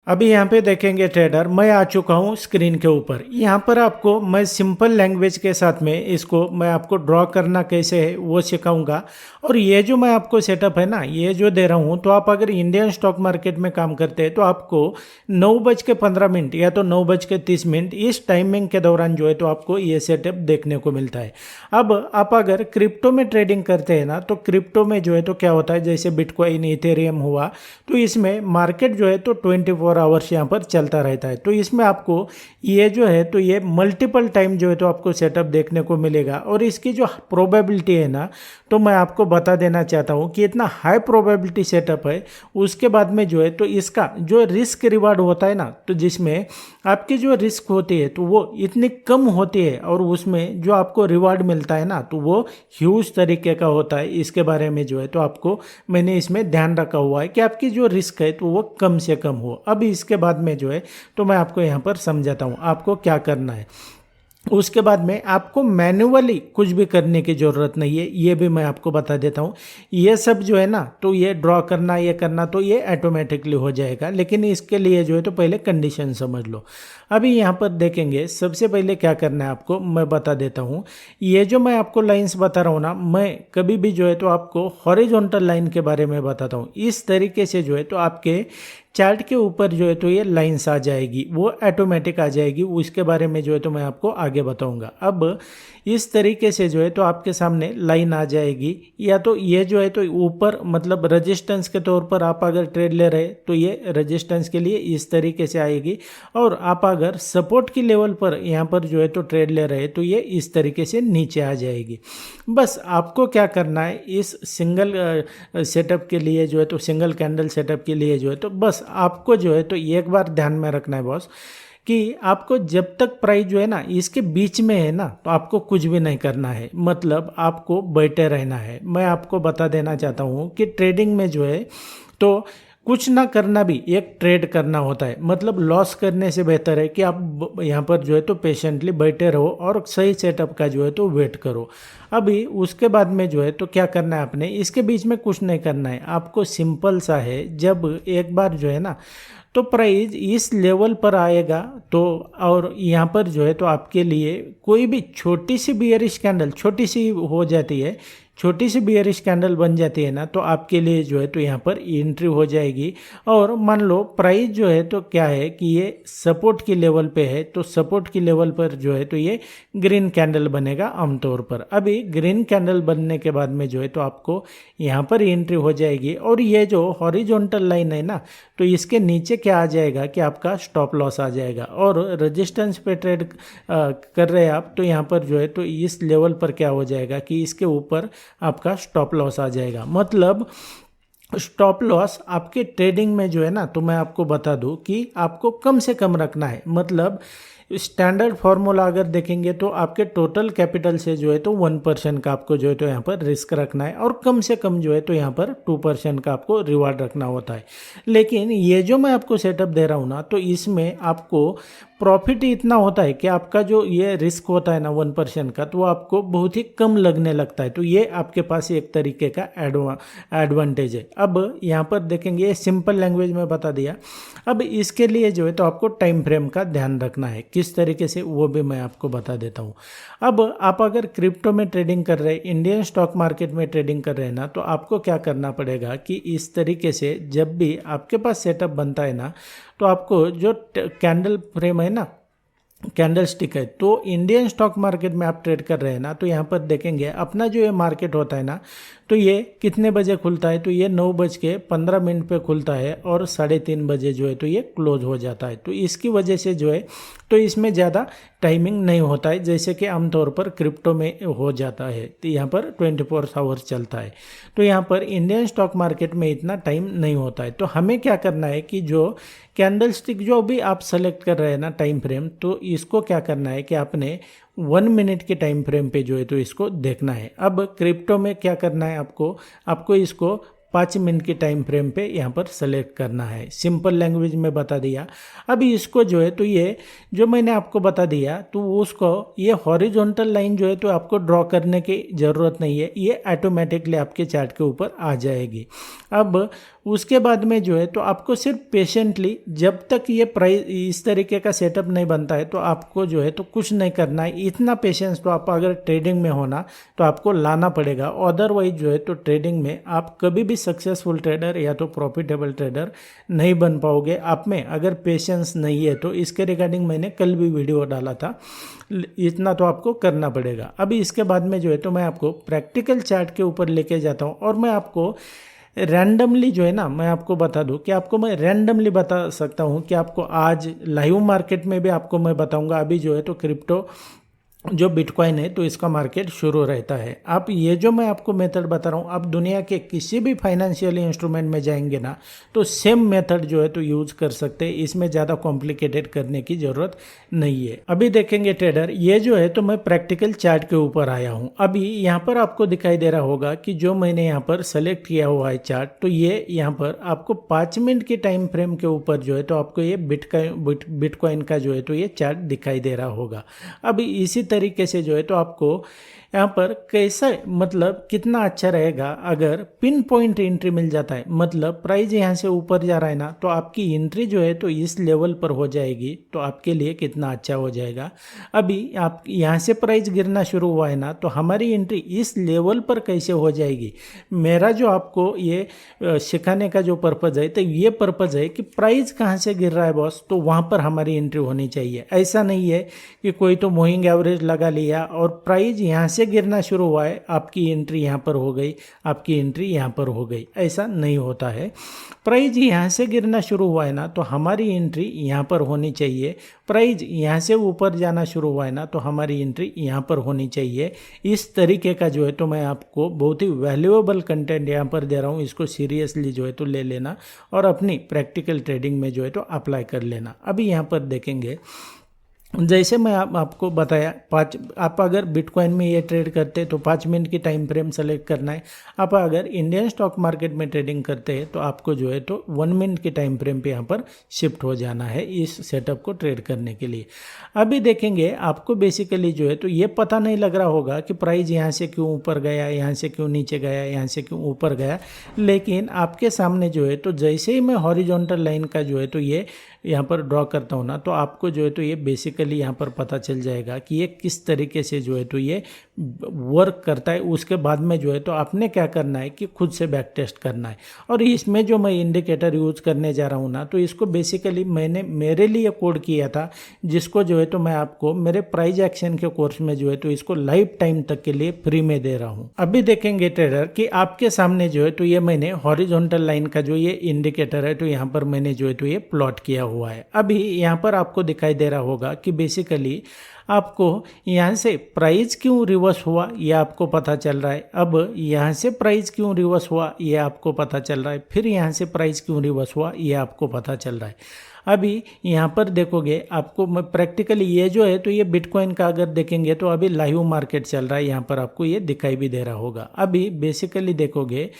अभी यहाँ पे देखेंगे ट्रेडर, मैं आ चुका हूँ स्क्रीन के ऊपर। यहाँ पर आपको मैं सिंपल लैंग्वेज के साथ में इसको मैं आपको ड्रॉ करना कैसे है वो सिखाऊंगा। और ये जो मैं आपको सेटअप है ना, ये जो दे रहा हूँ, तो आप अगर इंडियन स्टॉक मार्केट में काम करते हैं तो आपको 9:15 या तो 9:30 इस टाइमिंग के दौरान जो है तो आपको ये सेटअप देखने को मिलता है। अब आप अगर क्रिप्टो में ट्रेडिंग करते हैं ना, तो क्रिप्टो में जो है तो क्या होता है, जैसे बिटकॉइन इथेरियम हुआ, तो इसमें मार्केट जो है तो 24 आवर्स यहाँ पर चलता रहता है। तो इसमें आपको ये जो है तो ये मल्टीपल टाइम जो है तो आपको सेटअप देखने को मिलेगा। और इसकी जो प्रोबेबिलिटी है ना, तो मैं आपको बता देना चाहता हूँ कि इतना हाई प्रोबेबिलिटी सेटअप है। उसके बाद में जो है तो इसका जो रिस्क रिवार्ड होता है ना, तो जिसमें आपकी जो रिस्क होती है तो वो इतनी कम होती है, और उसमें जो आपको रिवार्ड मिलता है ना, तो वो ह्यूज तरीके का होता है। इसके बारे में जो है तो आपको मैंने इसमें ध्यान रखा हुआ है कि आपकी जो रिस्क है तो वो कम से कम हो। अब इसके बाद में जो है तो मैं आपको यहाँ पर समझाता हूँ आपको क्या करना है। उसके बाद में आपको मैन्युअली कुछ भी करने की ज़रूरत नहीं है, ये भी मैं आपको बता देता हूँ। ये सब जो है ना, तो ये ड्रॉ करना, ये करना, तो ये ऑटोमेटिकली हो जाएगा। लेकिन इसके लिए जो है तो पहले कंडीशन समझ लो। अभी यहाँ पर देखेंगे, सबसे पहले क्या करना है आपको मैं बता देता हूँ। ये जो मैं आपको लाइंस बता रहा हूँ ना, मैं कभी भी जो है तो आपको हॉरिजॉन्टल लाइन के बारे में बताता हूँ। इस तरीके से जो है तो आपके चार्ट के ऊपर जो है तो ये लाइंस आ जाएगी, वो ऑटोमेटिक आ जाएगी। उसके बारे में जो है तो मैं आपको आगे बताऊंगा। अब इस तरीके से जो है तो आपके सामने लाइन आ जाएगी, या तो ये जो है तो ऊपर मतलब रेजिस्टेंस के तौर पर आप अगर ट्रेड ले रहे तो ये रेजिस्टेंस के लिए इस तरीके से आएगी। और आप अगर सपोर्ट की लेवल पर यहाँ पर जो है तो ट्रेड ले रहे तो ये इस तरीके से नीचे आ जाएगी। बस आपको क्या करना है, इस सिंगल सेटअप के लिए जो है तो सिंगल कैंडल सेटअप के लिए जो है तो बस आपको जो है तो एक बार ध्यान में रखना है बॉस, कि आपको जब तक प्राइस जो है ना इसके बीच में है ना, तो आपको कुछ भी नहीं करना है। मतलब आपको बैठे रहना है। मैं आपको बता देना चाहता हूँ कि ट्रेडिंग में जो है तो कुछ ना करना भी एक ट्रेड करना होता है। मतलब लॉस करने से बेहतर है कि आप यहाँ पर जो है तो पेशेंटली बैठे रहो और सही सेटअप का जो है तो वेट करो। अभी उसके बाद में जो है तो क्या करना है, आपने इसके बीच में कुछ नहीं करना है। आपको सिंपल सा है, जब एक बार जो है ना तो प्राइस इस लेवल पर आएगा, तो और यहाँ पर जो है तो आपके लिए कोई भी छोटी सी बियरिश कैंडल, छोटी सी हो जाती है, छोटी सी बियरिश कैंडल बन जाती है ना, तो आपके लिए जो है तो यहाँ पर एंट्री हो जाएगी। और मान लो प्राइस जो है तो क्या है कि ये सपोर्ट की लेवल पे है, तो सपोर्ट की लेवल पर जो है तो ये ग्रीन कैंडल बनेगा आमतौर पर। अभी ग्रीन कैंडल बनने के बाद में जो है तो आपको यहाँ पर एंट्री हो जाएगी। और ये जो हॉरिजॉन्टल लाइन है ना, तो इसके नीचे क्या आ जाएगा कि आपका स्टॉप लॉस आ जाएगा। और रेजिस्टेंस पे ट्रेड कर रहे हैं आप, तो यहाँ पर जो है तो इस लेवल पर क्या हो जाएगा कि इसके ऊपर आपका स्टॉप लॉस आ जाएगा। मतलब स्टॉप लॉस आपके ट्रेडिंग में जो है ना, तो मैं आपको बता दूं कि आपको कम से कम रखना है। मतलब स्टैंडर्ड फार्मूला अगर देखेंगे तो आपके टोटल कैपिटल से जो है तो 1% का आपको जो है तो यहाँ पर रिस्क रखना है, और कम से कम जो है तो यहाँ पर 2% का आपको रिवार्ड रखना होता है। लेकिन ये जो मैं आपको सेटअप दे रहा हूँ ना, तो इसमें आपको प्रॉफिट इतना होता है कि आपका जो ये रिस्क होता है ना 1% का, तो वो आपको बहुत ही कम लगने लगता है। तो ये आपके पास एक तरीके का एडवांटेज है। अब यहाँ पर देखेंगे, ये सिंपल लैंग्वेज में बता दिया। अब इसके लिए जो है तो आपको टाइम फ्रेम का ध्यान रखना है, किस तरीके से वो भी मैं आपको बता देता हूँ। अब आप अगर क्रिप्टो में ट्रेडिंग कर रहे हैं, इंडियन स्टॉक मार्केट में ट्रेडिंग कर रहे हैं ना, तो आपको क्या करना पड़ेगा कि इस तरीके से जब भी आपके पास सेटअप बनता है ना, तो आपको जो कैंडल फ्रेम है ना, कैंडल स्टिक है, तो इंडियन स्टॉक मार्केट में आप ट्रेड कर रहे हैं ना, तो यहाँ पर देखेंगे अपना जो ये मार्केट होता है ना, तो ये कितने बजे खुलता है, तो ये 9:15 पे खुलता है और 3:30 बजे जो है तो ये क्लोज हो जाता है। तो इसकी वजह से जो है तो इसमें ज़्यादा टाइमिंग नहीं होता है, जैसे कि आमतौर पर क्रिप्टो में हो जाता है। तो यहाँ पर 24 आवर्स चलता है। तो यहाँ पर इंडियन स्टॉक मार्केट में इतना टाइम नहीं होता है। तो हमें क्या करना है कि जो कैंडल स्टिक जो भी आप सेलेक्ट कर रहे हैं ना टाइम फ्रेम, तो इसको क्या करना है कि आपने 1 मिनट के टाइम फ्रेम पे जो है तो इसको देखना है। अब क्रिप्टो में क्या करना है, आपको इसको 5 मिनट के टाइम फ्रेम पे यहाँ पर सेलेक्ट करना है। सिंपल लैंग्वेज में बता दिया। अभी इसको जो है तो ये जो मैंने आपको बता दिया, तो उसको ये हॉरिजॉन्टल लाइन जो है तो आपको ड्रॉ करने की ज़रूरत नहीं है, ये ऑटोमेटिकली आपके चार्ट के ऊपर आ जाएगी। अब उसके बाद में जो है तो आपको सिर्फ पेशेंटली जब तक ये प्राइस इस तरीके का सेटअप नहीं बनता है तो आपको जो है तो कुछ नहीं करना है। इतना पेशेंस तो आप अगर ट्रेडिंग में होना तो आपको लाना पड़ेगा, अदरवाइज जो है तो ट्रेडिंग में आप कभी भी सक्सेसफुल ट्रेडर या तो प्रॉफिटेबल ट्रेडर नहीं बन पाओगे। आप में अगर पेशेंस नहीं है तो इसके रिगार्डिंग मैंने कल भी वीडियो डाला था, इतना तो आपको करना पड़ेगा। अभी इसके बाद में जो है तो मैं आपको प्रैक्टिकल चार्ट के ऊपर लेके जाता हूँ और मैं आपको रैंडमली जो है ना, मैं आपको बता दूं कि आपको मैं रैंडमली बता सकता हूं कि आपको आज लाइव मार्केट में भी आपको मैं बताऊंगा। अभी जो है तो क्रिप्टो जो बिटकॉइन है तो इसका मार्केट शुरू रहता है। आप ये जो मैं आपको मेथड बता रहा हूँ, आप दुनिया के किसी भी फाइनेंशियल इंस्ट्रूमेंट में जाएंगे ना तो सेम मेथड जो है तो यूज कर सकते हैं, इसमें ज़्यादा कॉम्प्लिकेटेड करने की ज़रूरत नहीं है। अभी देखेंगे ट्रेडर, ये जो है तो मैं प्रैक्टिकल चार्ट के ऊपर आया हूँ। अभी यहाँ पर आपको दिखाई दे रहा होगा कि जो मैंने यहाँ पर सेलेक्ट किया हुआ है चार्ट, तो ये यहाँ पर आपको 5 मिनट के टाइम फ्रेम के ऊपर जो है तो आपको ये बिटकॉइन का जो है तो ये चार्ट दिखाई दे रहा होगा। अभी इसी तरीके से जो है तो आपको यहाँ पर कैसा मतलब कितना अच्छा रहेगा अगर पिन पॉइंट एंट्री मिल जाता है, मतलब प्राइस यहाँ से ऊपर जा रहा है ना तो आपकी एंट्री जो है तो इस लेवल पर हो जाएगी, तो आपके लिए कितना अच्छा हो जाएगा। अभी आप यहाँ से प्राइस गिरना शुरू हुआ है ना तो हमारी एंट्री इस लेवल पर कैसे हो जाएगी। मेरा जो आपको ये सिखाने का जो पर्पज़ है तो ये पर्पज़ है कि प्राइस कहाँ से गिर रहा है बॉस, तो वहाँ पर हमारी एंट्री होनी चाहिए। ऐसा नहीं है कि कोई तो मूविंग एवरेज लगा लिया और प्राइस यहाँ से गिरना शुरू हुआ है, आपकी एंट्री यहाँ पर हो गई, आपकी एंट्री यहाँ पर हो गई, ऐसा नहीं होता है। प्राइस यहाँ से गिरना शुरू हुआ है ना तो हमारी एंट्री यहाँ पर होनी चाहिए। प्राइस यहाँ से ऊपर जाना शुरू हुआ है ना तो हमारी एंट्री यहाँ पर होनी चाहिए। इस तरीके का जो है तो मैं आपको बहुत ही वैल्यूएबल कंटेंट यहाँ पर दे रहा हूँ, इसको सीरियसली जो है तो ले लेना और अपनी प्रैक्टिकल ट्रेडिंग में जो है तो अप्लाई कर लेना। अभी यहाँ पर देखेंगे, जैसे मैं आपको बताया आप अगर बिटकॉइन में ये ट्रेड करते हैं तो 5 मिनट की टाइम फ्रेम सेलेक्ट करना है। आप अगर इंडियन स्टॉक मार्केट में ट्रेडिंग करते हैं तो आपको जो है तो 1 मिनट की टाइम फ्रेम पे यहाँ पर शिफ्ट हो जाना है इस सेटअप को ट्रेड करने के लिए। अभी देखेंगे आपको बेसिकली जो है तो ये पता नहीं लग रहा होगा कि प्राइस यहाँ से क्यों ऊपर गया, यहाँ से क्यों नीचे गया, यहाँ से क्यों ऊपर गया, लेकिन आपके सामने जो है तो जैसे ही मैं हॉरिजॉन्टल लाइन का जो है तो ये यहाँ पर ड्रॉ करता हूँ ना तो आपको जो है तो ये बेसिकली यहाँ पर पता चल जाएगा कि ये किस तरीके से जो है तो ये वर्क करता है। उसके बाद में जो है तो आपने क्या करना है कि खुद से बैक टेस्ट करना है। और इसमें जो मैं इंडिकेटर यूज करने जा रहा हूँ ना तो इसको बेसिकली मैंने मेरे लिए कोड किया था, जिसको जो है तो मैं आपको मेरे प्राइस एक्शन के कोर्स में जो है तो इसको लाइफ टाइम तक के लिए फ्री में दे रहा हूँ। अभी देखेंगे ट्रेडर कि आपके सामने जो है तो ये मैंने हॉरिजॉन्टल लाइन का जो ये इंडिकेटर है तो यहाँ पर मैंने जो है तो ये प्लॉट किया हुआ है। अभी यहाँ पर आपको दिखाई दे रहा होगा कि बेसिकली आपको यहाँ से प्राइस क्यों रिवर्स हुआ ये आपको पता चल रहा है। अब यहाँ से प्राइस क्यों रिवर्स हुआ ये आपको पता चल रहा है, फिर यहाँ से प्राइस क्यों रिवर्स हुआ ये आपको पता चल रहा है। अभी यहाँ पर देखोगे आपको मैं प्रैक्टिकली ये जो है तो ये बिटकॉइन का अगर देखेंगे तो अभी लाइव मार्केट चल रहा है, यहाँ पर आपको ये दिखाई भी दे रहा होगा। अभी बेसिकली देखोगे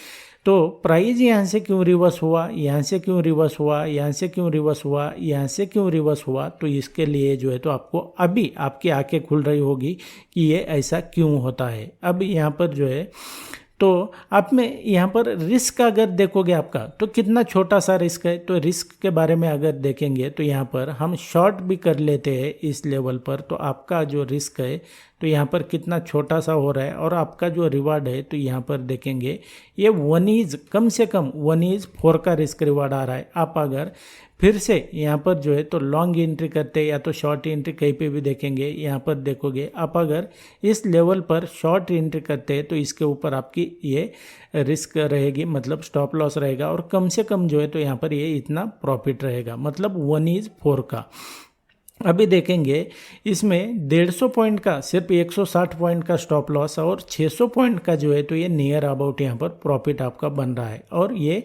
तो प्राइस यहाँ से क्यों रिवर्स हुआ, यहाँ से क्यों रिवर्स हुआ, यहाँ से क्यों रिवर्स हुआ, यहाँ से क्यों रिवर्स हुआ, तो इसके लिए जो है तो आपको अभी आपकी आंखें खुल रही होगी कि ये ऐसा क्यों होता है। अब यहाँ पर जो है तो आप में यहाँ पर रिस्क अगर देखोगे आपका तो कितना छोटा सा रिस्क है। तो रिस्क के बारे में अगर देखेंगे तो यहाँ पर हम शॉर्ट भी कर लेते हैं इस लेवल पर, तो आपका जो रिस्क है तो यहाँ पर कितना छोटा सा हो रहा है और आपका जो रिवार्ड है तो यहाँ पर देखेंगे ये 1 कम से कम 1:4 का रिस्क रिवार्ड आ रहा है। आप अगर फिर से यहाँ पर जो है तो लॉन्ग एंट्री करते या तो शॉर्ट एंट्री कहीं पे भी देखेंगे, यहाँ पर देखोगे आप अगर इस लेवल पर शॉर्ट एंट्री करते हैं तो इसके ऊपर आपकी ये रिस्क रहेगी, मतलब स्टॉप लॉस रहेगा और कम से कम जो है तो यहाँ पर ये इतना प्रॉफिट रहेगा, मतलब 1:4 का। अभी देखेंगे इसमें 150 पॉइंट का सिर्फ 160 पॉइंट का स्टॉप लॉस और 600 पॉइंट का जो है तो ये नियर अबाउट यहाँ पर प्रॉफिट आपका बन रहा है। और ये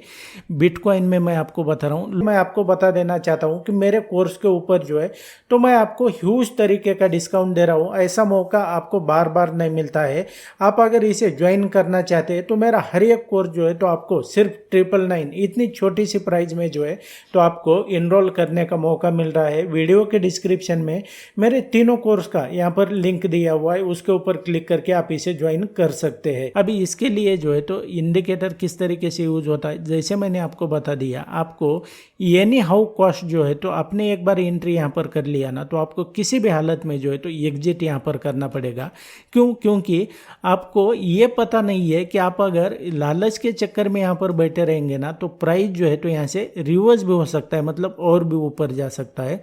बिटकॉइन में मैं आपको बता रहा हूँ। मैं आपको बता देना चाहता हूँ कि मेरे कोर्स के ऊपर जो है तो मैं आपको ह्यूज तरीके का डिस्काउंट दे रहा हूँ। ऐसा मौका आपको बार बार नहीं मिलता है। आप अगर इसे ज्वाइन करना चाहते हैं तो मेरा हर एक कोर्स जो है तो आपको सिर्फ 999 इतनी छोटी सी प्राइस में जो है तो आपको इनरोल करने का मौका मिल रहा है। वीडियो के डिस्क्रिप्शन डिस्क्रिप्शन में मेरे तीनों कोर्स का यहाँ पर लिंक दिया हुआ है, उसके ऊपर क्लिक करके आप इसे ज्वाइन कर सकते हैं। अभी इसके लिए जो है तो इंडिकेटर किस तरीके से यूज होता है, जैसे मैंने आपको बता दिया, आपको एनी हाउ कॉस्ट जो है तो आपने एक बार एंट्री यहाँ पर कर लिया ना, तो आपको किसी भी हालत में जो है तो एग्जिट यहाँ पर करना पड़ेगा। क्योंकि आपको ये पता नहीं है कि आप अगर लालच के चक्कर में यहाँ पर बैठे रहेंगे ना, तो प्राइस जो है तो यहाँ से रिवर्स भी हो सकता है, मतलब और भी ऊपर जा सकता है।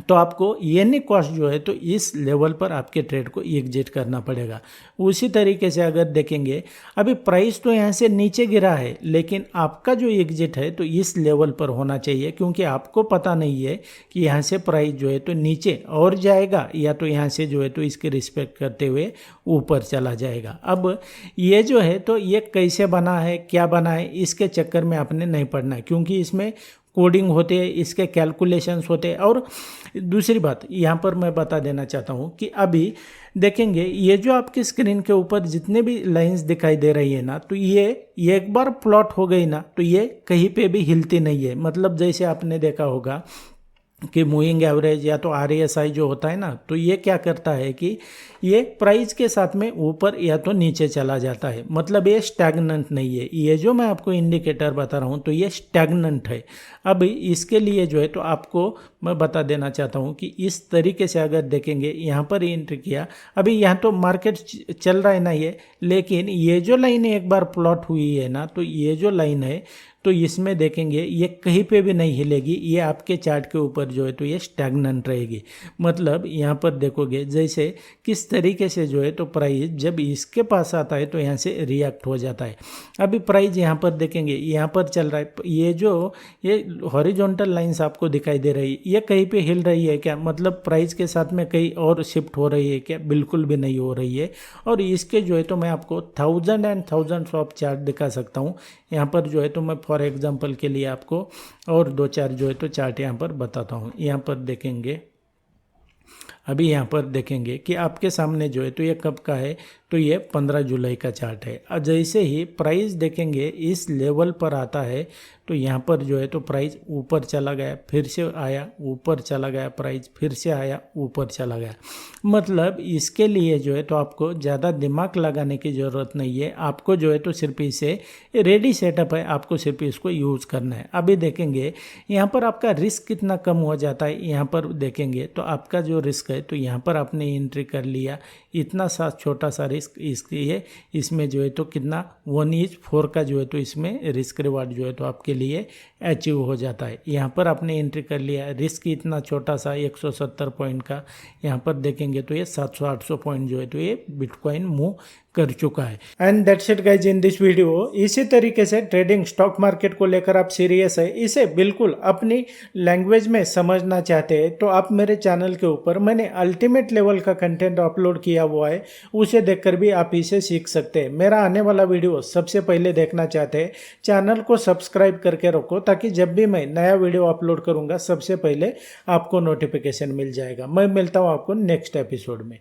तो आपको एनी कॉस्ट जो है तो इस लेवल पर आपके ट्रेड को एग्जिट करना पड़ेगा। उसी तरीके से अगर देखेंगे, अभी प्राइस तो यहाँ से नीचे गिरा है, लेकिन आपका जो एग्जिट है तो इस लेवल पर होना चाहिए, क्योंकि आपको पता नहीं है कि यहाँ से प्राइस जो है तो नीचे और जाएगा या तो यहाँ से जो है तो इसकी रिस्पेक्ट करते हुए ऊपर चला जाएगा। अब ये जो है तो ये कैसे बना है, क्या बना है, इसके चक्कर में आपने नहीं पड़ना है, क्योंकि इसमें कोडिंग होते हैं, इसके कैलकुलेशंस होते हैं। और दूसरी बात यहाँ पर मैं बता देना चाहता हूँ कि अभी देखेंगे ये जो आपकी स्क्रीन के ऊपर जितने भी लाइंस दिखाई दे रही है ना, तो ये एक बार प्लॉट हो गई ना तो ये कहीं पे भी हिलती नहीं है। मतलब जैसे आपने देखा होगा कि मूविंग एवरेज या तो RSI जो होता है ना, तो ये क्या करता है कि ये प्राइस के साथ में ऊपर या तो नीचे चला जाता है, मतलब ये स्टैग्नेंट नहीं है। ये जो मैं आपको इंडिकेटर बता रहा हूँ तो ये स्टैग्नेंट है। अब इसके लिए जो है तो आपको मैं बता देना चाहता हूँ कि इस तरीके से अगर देखेंगे, यहाँ पर एंट्री किया, अभी यहाँ तो मार्केट चल रहा है ना ये, लेकिन ये जो लाइन एक बार प्लॉट हुई है ना, तो ये जो लाइन है तो इसमें देखेंगे ये कहीं पे भी नहीं हिलेगी, ये आपके चार्ट के ऊपर जो है तो ये स्टैग्नेंट रहेगी। मतलब यहाँ पर देखोगे जैसे किस तरीके से जो है तो प्राइस जब इसके पास आता है तो यहाँ से रिएक्ट हो जाता है। अभी प्राइस यहाँ पर देखेंगे, यहाँ पर चल रहा है, ये हॉरिजॉन्टल लाइंस आपको दिखाई दे रही है, ये कहीं पे हिल रही है क्या, मतलब प्राइस के साथ में कहीं और शिफ्ट हो रही है क्या, बिल्कुल भी नहीं हो रही है। और इसके जो है तो मैं आपको 1000 एंड थाउजेंड्स ऑफ चार्ट दिखा सकता हूँ। यहाँ पर जो है तो मैं फॉर एग्जांपल के लिए आपको और 2-4 जो है तो चार्ट यहाँ पर बताता हूँ। यहाँ पर देखेंगे, अभी यहाँ पर देखेंगे कि आपके सामने जो है तो ये कब का है, तो ये 15 जुलाई का चार्ट है। और जैसे ही प्राइस देखेंगे इस लेवल पर आता है तो यहाँ पर जो है तो प्राइस ऊपर चला गया, फिर से आया, ऊपर चला गया, प्राइस फिर से आया, ऊपर चला गया। मतलब इसके लिए जो है तो आपको ज़्यादा दिमाग लगाने की ज़रूरत नहीं है, आपको जो है तो सिर्फ इसे रेडी सेटअप है, आपको सिर्फ इसको यूज़ करना है। अभी देखेंगे यहाँ पर आपका रिस्क कितना कम हो जाता है। यहाँ पर देखेंगे तो आपका जो रिस्क है तो यहाँ पर आपने एंट्री कर लिया, इतना सा छोटा सा रिस्क इसलिए इसमें जो है तो कितना 1:4 का जो है तो इसमें रिस्क रिवार्ड जो है तो आपके लिए अचीव हो जाता है। यहाँ पर आपने एंट्री कर लिया, रिस्क इतना छोटा सा 170 पॉइंट का, यहाँ पर देखेंगे तो ये 700-800 पॉइंट जो है तो ये बिटकॉइन मूव कर चुका है। And that's it guys in this video. इसी तरीके से ट्रेडिंग स्टॉक मार्केट को लेकर आप सीरियस है, इसे बिल्कुल अपनी लैंग्वेज में समझना चाहते हैं, तो आप मेरे चैनल के ऊपर मैंने अल्टीमेट लेवल का कंटेंट अपलोड किया हुआ है, उसे देखकर भी आप इसे सीख सकते हैं। मेरा आने वाला वीडियो सबसे पहले देखना चाहते हैं, चैनल को सब्सक्राइब करके रखो, ताकि जब भी मैं नया वीडियो अपलोड करूंगा सबसे पहले आपको नोटिफिकेशन मिल जाएगा। मैं मिलता हूँ आपको नेक्स्ट एपिसोड में।